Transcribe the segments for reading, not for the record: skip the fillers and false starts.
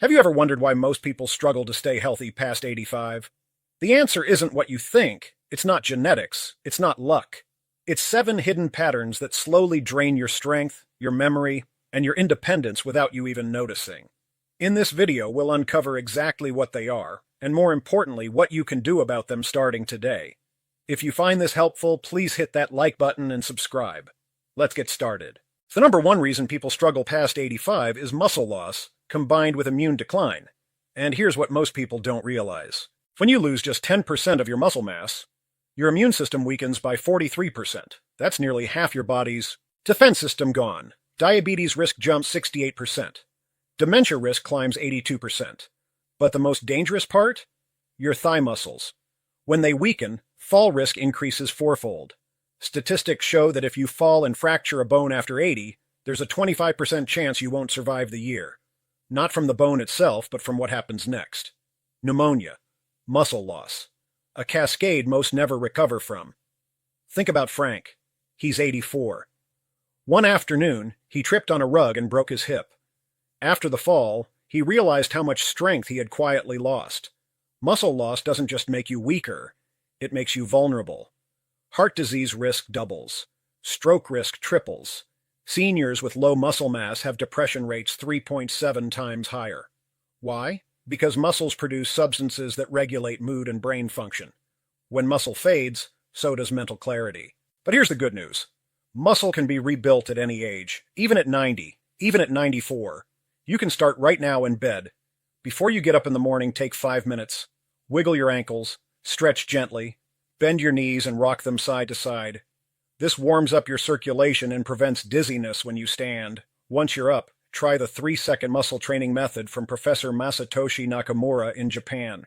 Have you ever wondered why most people struggle to stay healthy past 85? The answer isn't what you think. It's not genetics. It's not luck. It's 7 hidden patterns that slowly drain your strength, your memory, and your independence without you even noticing. In this video, we'll uncover exactly what they are, and more importantly, what you can do about them starting today. If you find this helpful, please hit that like button and subscribe. Let's get started. The number one reason people struggle past 85 is muscle loss, combined with immune decline. And here's what most people don't realize. When you lose just 10% of your muscle mass, your immune system weakens by 43%. That's nearly half your body's defense system gone. Diabetes risk jumps 68%. Dementia risk climbs 82%. But the most dangerous part? Your thigh muscles. When they weaken, fall risk increases fourfold. Statistics show that if you fall and fracture a bone after 80, there's a 25% chance you won't survive the year. Not from the bone itself, but from what happens next. Pneumonia, muscle loss, a cascade most never recover from. Think about Frank. He's 84. One afternoon, he tripped on a rug and broke his hip. After the fall, he realized how much strength he had quietly lost. Muscle loss doesn't just make you weaker, it makes you vulnerable. Heart disease risk doubles. Stroke risk triples. Seniors with low muscle mass have depression rates 3.7 times higher. Why? Because muscles produce substances that regulate mood and brain function. When muscle fades, so does mental clarity. But here's the good news. Muscle can be rebuilt at any age, even at 90, even at 94. You can start right now in bed. Before you get up in the morning, take 5 minutes. Wiggle your ankles, stretch gently, bend your knees and rock them side to side. This warms up your circulation and prevents dizziness when you stand. Once you're up, try the 3-second muscle training method from Professor Masatoshi Nakamura in Japan.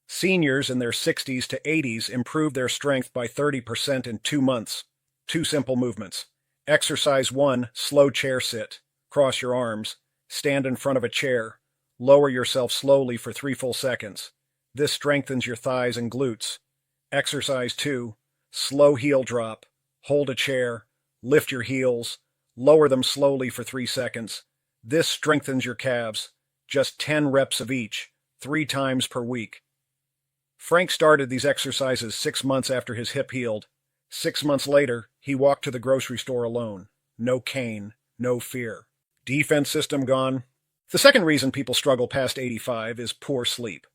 Seniors in their 60s to 80s improve their strength by 30% in 2 months. 2 simple movements. Exercise 1, slow chair sit. Cross your arms. Stand in front of a chair. Lower yourself slowly for 3 full seconds. This strengthens your thighs and glutes. Exercise 2, slow heel drop. Hold a chair, lift your heels, lower them slowly for 3 seconds. This strengthens your calves. Just 10 reps of each, 3 times per week. Frank started these exercises 6 months after his hip healed. 6 months later, he walked to the grocery store alone. No cane, no fear. Defense system gone. The second reason people struggle past 85 is poor sleep.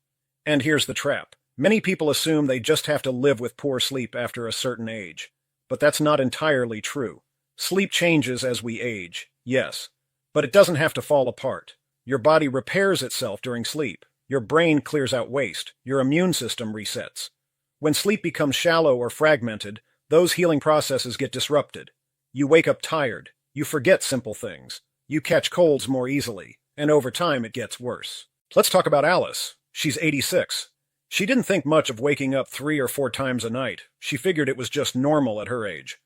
And here's the trap. Many people assume they just have to live with poor sleep after a certain age. But that's not entirely true. Sleep changes as we age, yes, but it doesn't have to fall apart. Your body repairs itself during sleep. Your brain clears out waste. Your immune system resets. When sleep becomes shallow or fragmented, those healing processes get disrupted. You wake up tired. You forget simple things. You catch colds more easily, and over time it gets worse. Let's talk about Alice. She's 86. She didn't think much of waking up 3 or 4 times a night. She figured it was just normal at her age.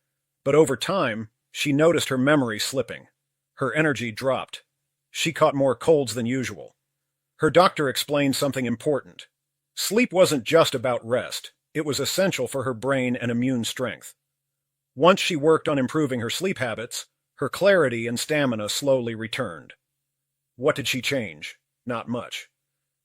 But over time, she noticed her memory slipping. Her energy dropped. She caught more colds than usual. Her doctor explained something important. Sleep wasn't just about rest. It was essential for her brain and immune strength. Once she worked on improving her sleep habits, her clarity and stamina slowly returned. What did she change? Not much.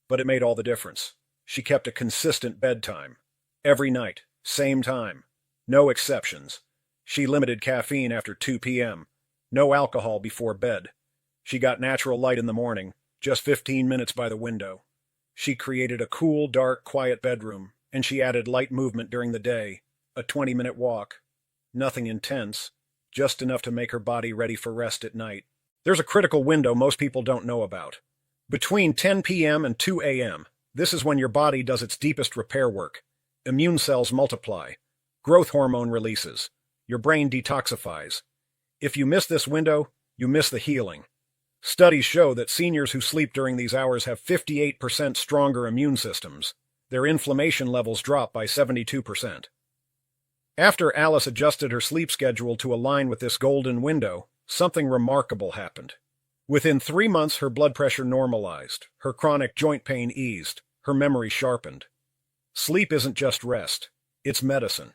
But it made all the difference. She kept a consistent bedtime. Every night, same time. No exceptions. She limited caffeine after 2 p.m. No alcohol before bed. She got natural light in the morning, just 15 minutes by the window. She created a cool, dark, quiet bedroom, and she added light movement during the day, a 20-minute walk. Nothing intense, just enough to make her body ready for rest at night. There's a critical window most people don't know about. Between 10 p.m. and 2 a.m., this is when your body does its deepest repair work. Immune cells multiply. Growth hormone releases. Your brain detoxifies. If you miss this window, you miss the healing. Studies show that seniors who sleep during these hours have 58% stronger immune systems. Their inflammation levels drop by 72%. After Alice adjusted her sleep schedule to align with this golden window, something remarkable happened. Within 3 months, her blood pressure normalized, her chronic joint pain eased, her memory sharpened. Sleep isn't just rest, it's medicine.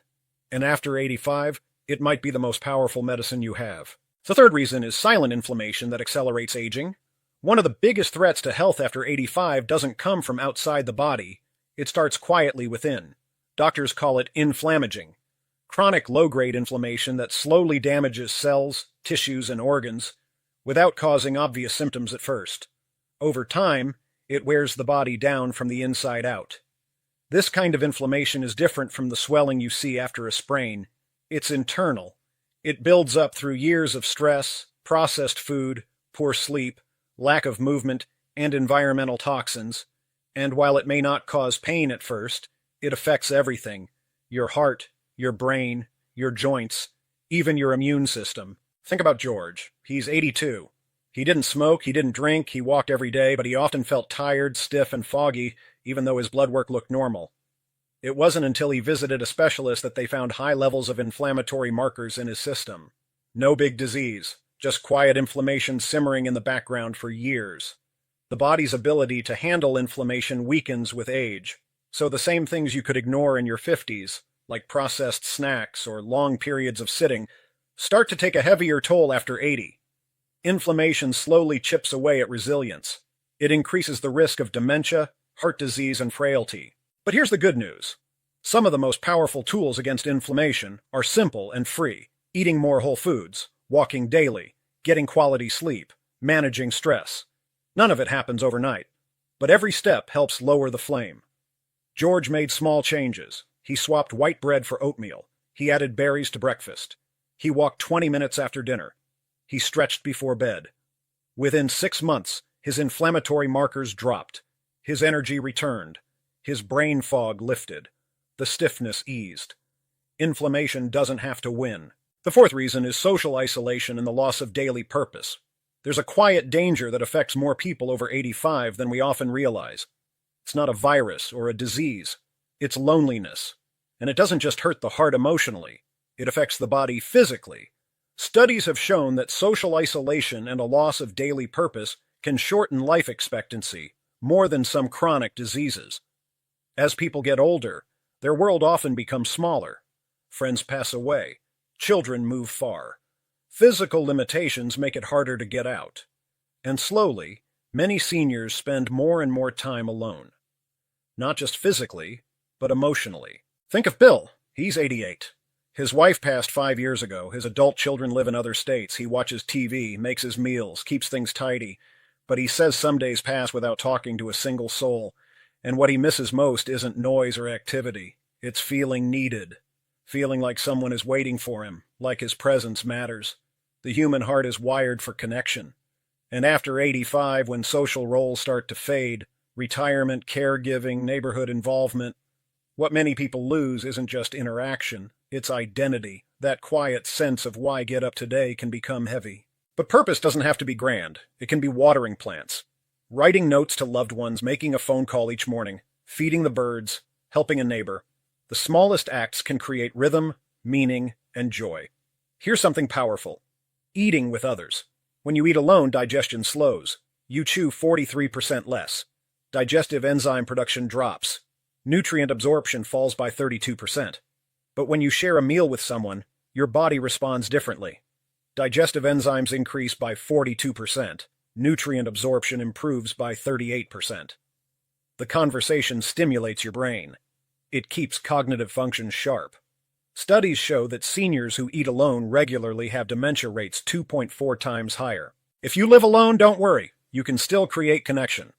And after 85, it might be the most powerful medicine you have. The third reason is silent inflammation that accelerates aging. One of the biggest threats to health after 85 doesn't come from outside the body. It starts quietly within. Doctors call it inflammaging. Chronic low-grade inflammation that slowly damages cells, tissues, and organs without causing obvious symptoms at first. Over time, it wears the body down from the inside out. This kind of inflammation is different from the swelling you see after a sprain. It's internal. It builds up through years of stress, processed food, poor sleep, lack of movement, and environmental toxins. And while it may not cause pain at first, it affects everything: your heart, your brain, your joints, even your immune system. Think about George. He's 82. He didn't smoke, he didn't drink, he walked every day, but he often felt tired, stiff, and foggy, even though his blood work looked normal. It wasn't until he visited a specialist that they found high levels of inflammatory markers in his system. No big disease, just quiet inflammation simmering in the background for years. The body's ability to handle inflammation weakens with age, so the same things you could ignore in your 50s, like processed snacks or long periods of sitting, start to take a heavier toll after 80. Inflammation slowly chips away at resilience. It increases the risk of dementia, heart disease, and frailty. But here's the good news. Some of the most powerful tools against inflammation are simple and free: eating more whole foods, walking daily, getting quality sleep, managing stress. None of it happens overnight, but every step helps lower the flame. George made small changes. He swapped white bread for oatmeal. He added berries to breakfast. He walked 20 minutes after dinner. He stretched before bed. Within 6 months, his inflammatory markers dropped. His energy returned. His brain fog lifted. The stiffness eased. Inflammation doesn't have to win. The fourth reason is social isolation and the loss of daily purpose. There's a quiet danger that affects more people over 85 than we often realize. It's not a virus or a disease. It's loneliness. And it doesn't just hurt the heart emotionally. It affects the body physically. Studies have shown that social isolation and a loss of daily purpose can shorten life expectancy more than some chronic diseases. As people get older, their world often becomes smaller. Friends pass away. Children move far. Physical limitations make it harder to get out. And slowly, many seniors spend more and more time alone. Not just physically, but emotionally. Think of Bill. He's 88. His wife passed 5 years ago. His adult children live in other states. He watches TV, makes his meals, keeps things tidy. But he says some days pass without talking to a single soul. And what he misses most isn't noise or activity. It's feeling needed. Feeling like someone is waiting for him, like his presence matters. The human heart is wired for connection. And after 85, when social roles start to fade, retirement, caregiving, neighborhood involvement, what many people lose isn't just interaction, it's identity. That quiet sense of why get up today can become heavy. But purpose doesn't have to be grand. It can be watering plants, writing notes to loved ones, making a phone call each morning, feeding the birds, helping a neighbor. The smallest acts can create rhythm, meaning, and joy. Here's something powerful. Eating with others. When you eat alone, digestion slows. You chew 43% less. Digestive enzyme production drops. Nutrient absorption falls by 32%. But when you share a meal with someone, your body responds differently. Digestive enzymes increase by 42%. Nutrient absorption improves by 38%. The conversation stimulates your brain. It keeps cognitive function sharp. Studies show that seniors who eat alone regularly have dementia rates 2.4 times higher. If you live alone, don't worry. You can still create connection.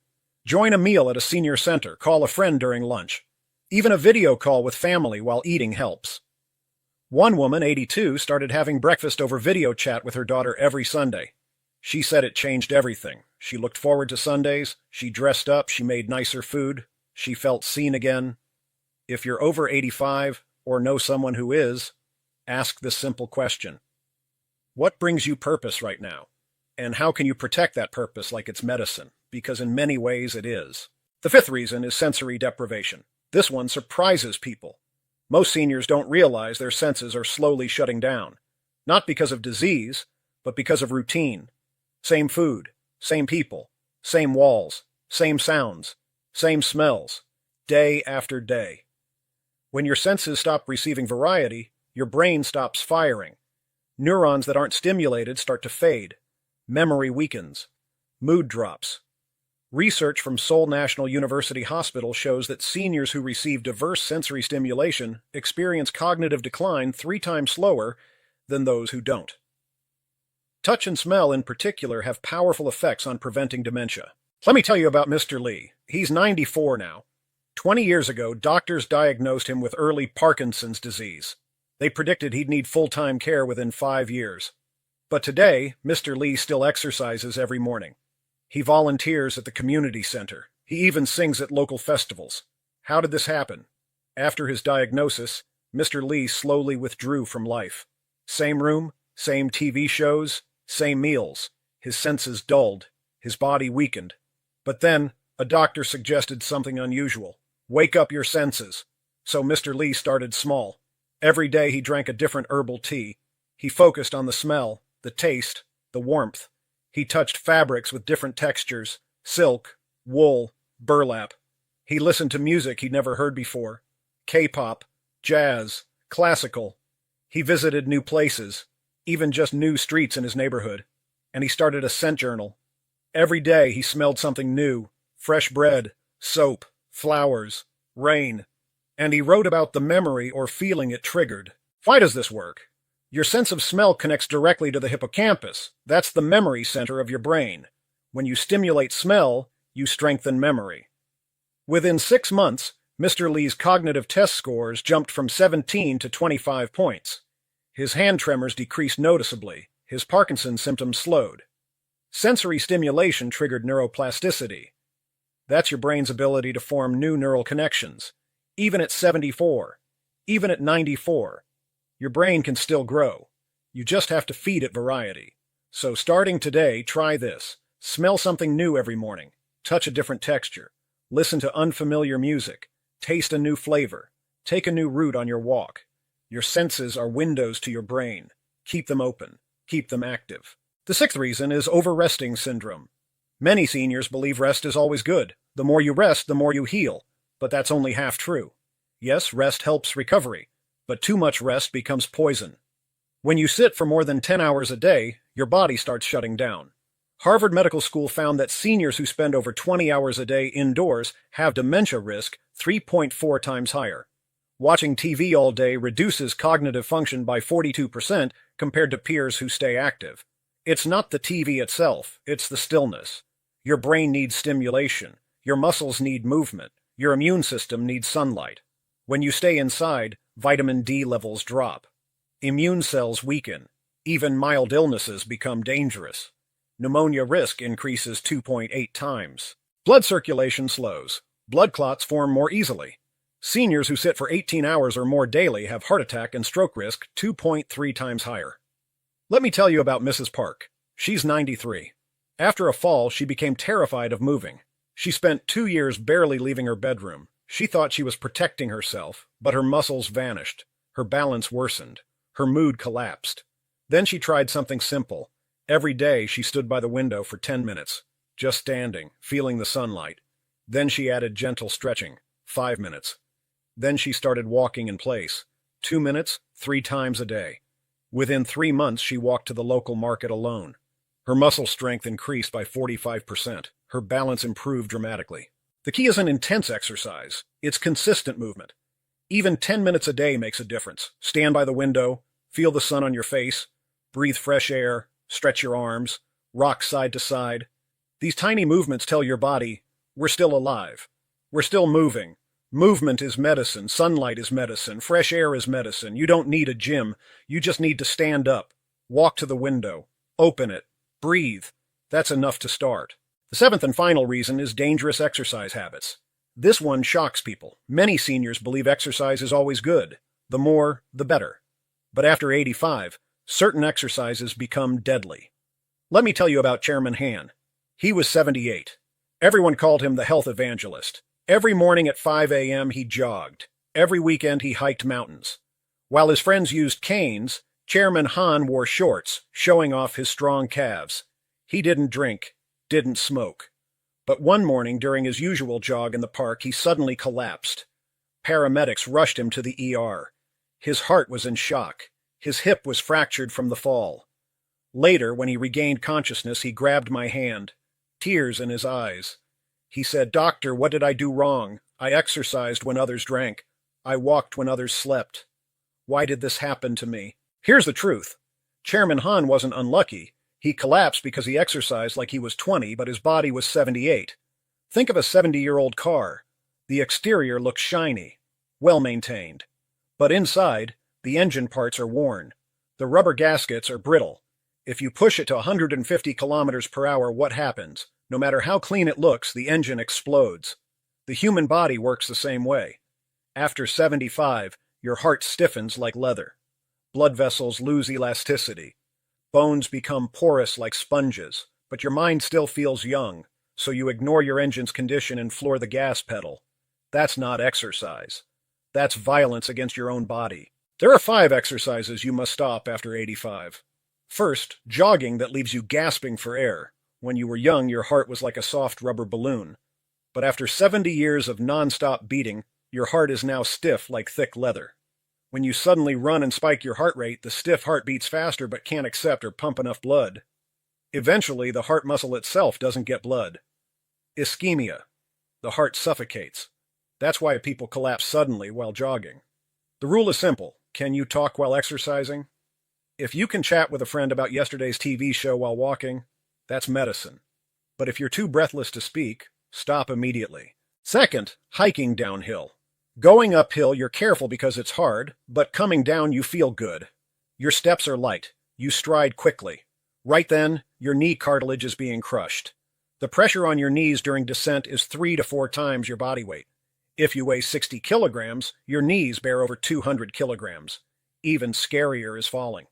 Join a meal at a senior center. Call a friend during lunch. Even a video call with family while eating helps. One woman, 82, started having breakfast over video chat with her daughter every Sunday. She said it changed everything. She looked forward to Sundays. She dressed up. She made nicer food. She felt seen again. If you're over 85 or know someone who is, ask this simple question. What brings you purpose right now? And how can you protect that purpose like it's medicine? Because in many ways it is. The fifth reason is sensory deprivation. This one surprises people. Most seniors don't realize their senses are slowly shutting down. Not because of disease, but because of routine. Same food, same people, same walls, same sounds, same smells, day after day. When your senses stop receiving variety, your brain stops firing. Neurons that aren't stimulated start to fade. Memory weakens. mood drops. Research from Seoul National University Hospital shows that seniors who receive diverse sensory stimulation experience cognitive decline 3 times slower than those who don't. Touch and smell in particular have powerful effects on preventing dementia. Let me tell you about Mr. Lee. He's 94 now. 20 years ago, doctors diagnosed him with early Parkinson's disease. They predicted he'd need full-time care within 5 years. But today, Mr. Lee still exercises every morning. He volunteers at the community center. He even sings at local festivals. How did this happen? After his diagnosis, Mr. Lee slowly withdrew from life. Same room, same TV shows, same meals. His senses dulled. His body weakened. But then, a doctor suggested something unusual. Wake up your senses. So Mr. Lee started small. Every day he drank a different herbal tea. He focused on the smell, the taste, the warmth. He touched fabrics with different textures, silk, wool, burlap. He listened to music he'd never heard before, K-pop, jazz, classical. He visited new places, even just new streets in his neighborhood. And he started a scent journal. Every day he smelled something new, fresh bread, soap, flowers, rain. And he wrote about the memory or feeling it triggered. Why does this work? Your sense of smell connects directly to the hippocampus. That's the memory center of your brain. When you stimulate smell, you strengthen memory. Within 6 months, Mr. Lee's cognitive test scores jumped from 17 to 25 points. His hand tremors decreased noticeably. His Parkinson's symptoms slowed. Sensory stimulation triggered neuroplasticity. That's your brain's ability to form new neural connections. Even at 74, even at 94, your brain can still grow. You just have to feed it variety. So starting today, try this. Smell something new every morning. Touch a different texture. Listen to unfamiliar music. Taste a new flavor. Take a new route on your walk. Your senses are windows to your brain. Keep them open. Keep them active. The 6th reason is over-resting syndrome. Many seniors believe rest is always good. The more you rest, the more you heal. But that's only half true. Yes, rest helps recovery, but too much rest becomes poison. When you sit for more than 10 hours a day, your body starts shutting down. Harvard Medical School found that seniors who spend over 20 hours a day indoors have dementia risk 3.4 times higher. Watching TV all day reduces cognitive function by 42% compared to peers who stay active. It's not the TV itself, it's the stillness. Your brain needs stimulation. Your muscles need movement. Your immune system needs sunlight. When you stay inside, vitamin D levels drop. Immune cells weaken. Even mild illnesses become dangerous. Pneumonia risk increases 2.8 times. Blood circulation slows. Blood clots form more easily. Seniors who sit for 18 hours or more daily have heart attack and stroke risk 2.3 times higher. Let me tell you about Mrs. Park. She's 93. After a fall, she became terrified of moving. She spent 2 years barely leaving her bedroom. She thought she was protecting herself, but her muscles vanished. Her balance worsened. Her mood collapsed. Then she tried something simple. Every day she stood by the window for 10 minutes, just standing, feeling the sunlight. Then she added gentle stretching, 5 minutes. Then she started walking in place, 2 minutes, 3 times a day. Within 3 months she walked to the local market alone. Her muscle strength increased by 45%. Her balance improved dramatically. The key isn't intense exercise, it's consistent movement. Even 10 minutes a day makes a difference. Stand by the window, feel the sun on your face, breathe fresh air, stretch your arms, rock side to side. These tiny movements tell your body, we're still alive. We're still moving. Movement is medicine, sunlight is medicine, fresh air is medicine. You don't need a gym, you just need to stand up, walk to the window, open it, breathe. That's enough to start. The 7th and final reason is dangerous exercise habits. This one shocks people. Many seniors believe exercise is always good. The more, the better. But after 85, certain exercises become deadly. Let me tell you about Chairman Han. He was 78. Everyone called him the health evangelist. Every morning at 5 a.m. he jogged. Every weekend he hiked mountains. While his friends used canes, Chairman Han wore shorts, showing off his strong calves. He didn't drink, didn't smoke. But one morning during his usual jog in the park, he suddenly collapsed. Paramedics rushed him to the ER. His heart was in shock. His hip was fractured from the fall. Later, when he regained consciousness, he grabbed my hand. tears in his eyes. He said, "Doctor, what did I do wrong? I exercised when others drank. I walked when others slept. Why did this happen to me?" Here's the truth. Chairman Han wasn't unlucky. He collapsed because he exercised like he was 20, but his body was 78. Think of a 70-year-old car. The exterior looks shiny, well-maintained. But inside, the engine parts are worn. The rubber gaskets are brittle. If you push it to 150 kilometers per hour, what happens? No matter how clean it looks, the engine explodes. The human body works the same way. After 75, your heart stiffens like leather. Blood vessels lose elasticity. Bones become porous like sponges, but your mind still feels young, so you ignore your engine's condition and floor the gas pedal. That's not exercise. That's violence against your own body. There are 5 exercises you must stop after 85. First, jogging that leaves you gasping for air. When you were young, your heart was like a soft rubber balloon. But after 70 years of non-stop beating, your heart is now stiff like thick leather. When you suddenly run and spike your heart rate, the stiff heart beats faster but can't accept or pump enough blood. Eventually, the heart muscle itself doesn't get blood. Ischemia. The heart suffocates. That's why people collapse suddenly while jogging. The rule is simple. Can you talk while exercising? If you can chat with a friend about yesterday's TV show while walking, that's medicine. But if you're too breathless to speak, stop immediately. Second, hiking downhill. Going uphill, you're careful because it's hard, but coming down, you feel good. Your steps are light. You stride quickly. Right then, your knee cartilage is being crushed. The pressure on your knees during descent is 3 to 4 times your body weight. If you weigh 60 kilograms, your knees bear over 200 kilograms. Even scarier is falling.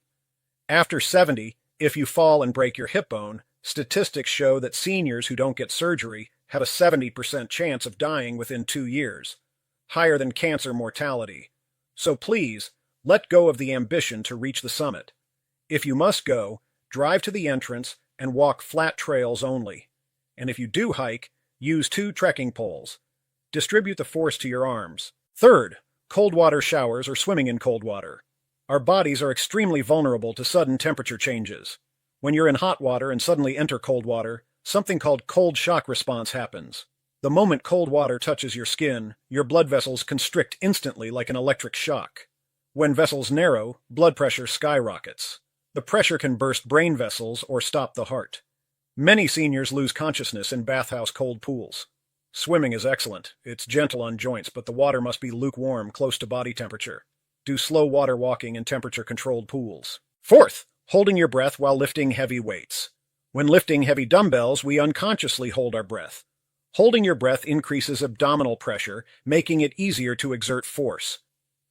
After 70, if you fall and break your hip bone, statistics show that seniors who don't get surgery have a 70% chance of dying within 2 years, higher than cancer mortality. So please, let go of the ambition to reach the summit. If you must go, drive to the entrance and walk flat trails only. And if you do hike, use 2 trekking poles. Distribute the force to your arms. Third, cold water showers or swimming in cold water. Our bodies are extremely vulnerable to sudden temperature changes. When you're in hot water and suddenly enter cold water, something called cold shock response happens. The moment cold water touches your skin, your blood vessels constrict instantly like an electric shock. When vessels narrow, blood pressure skyrockets. The pressure can burst brain vessels or stop the heart. Many seniors lose consciousness in bathhouse cold pools. Swimming is excellent. It's gentle on joints, but the water must be lukewarm, close to body temperature. Do slow water walking in temperature-controlled pools. Fourth, holding your breath while lifting heavy weights. When lifting heavy dumbbells, we unconsciously hold our breath. Holding your breath increases abdominal pressure, making it easier to exert force.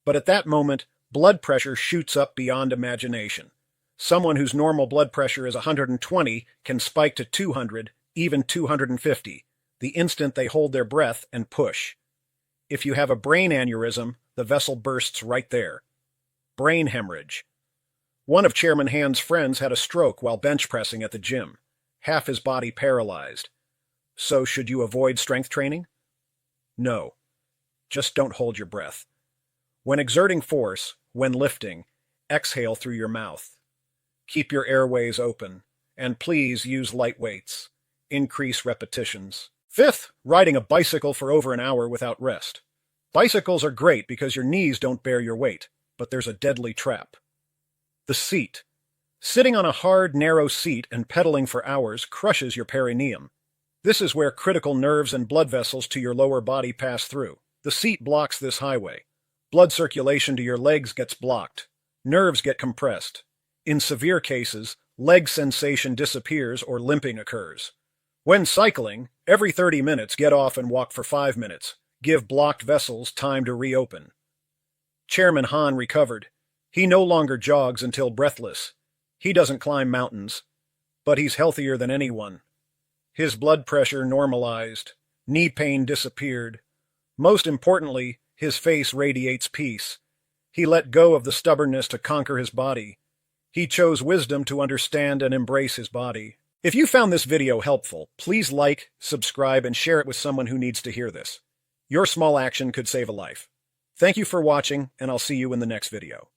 But at that moment, blood pressure shoots up beyond imagination. Someone whose normal blood pressure is 120 can spike to 200, even 250, the instant they hold their breath and push. If you have a brain aneurysm, the vessel bursts right there. Brain hemorrhage. One of Chairman Han's friends had a stroke while bench pressing at the gym. Half his body paralyzed. So should you avoid strength training? No. Just don't hold your breath. When exerting force, when lifting, exhale through your mouth. Keep your airways open, and please use light weights. Increase repetitions. Fifth, riding a bicycle for over an hour without rest. Bicycles are great because your knees don't bear your weight, but there's a deadly trap. The seat. Sitting on a hard, narrow seat and pedaling for hours crushes your perineum. This is where critical nerves and blood vessels to your lower body pass through. The seat blocks this highway. Blood circulation to your legs gets blocked. Nerves get compressed. In severe cases, leg sensation disappears or limping occurs. When cycling, every 30 minutes get off and walk for 5 minutes. Give blocked vessels time to reopen. Chairman Han recovered. He no longer jogs until breathless. He doesn't climb mountains, but he's healthier than anyone. His blood pressure normalized. Knee pain disappeared. Most importantly, his face radiates peace. He let go of the stubbornness to conquer his body. He chose wisdom to understand and embrace his body. If you found this video helpful, please like, subscribe, and share it with someone who needs to hear this. Your small action could save a life. Thank you for watching, and I'll see you in the next video.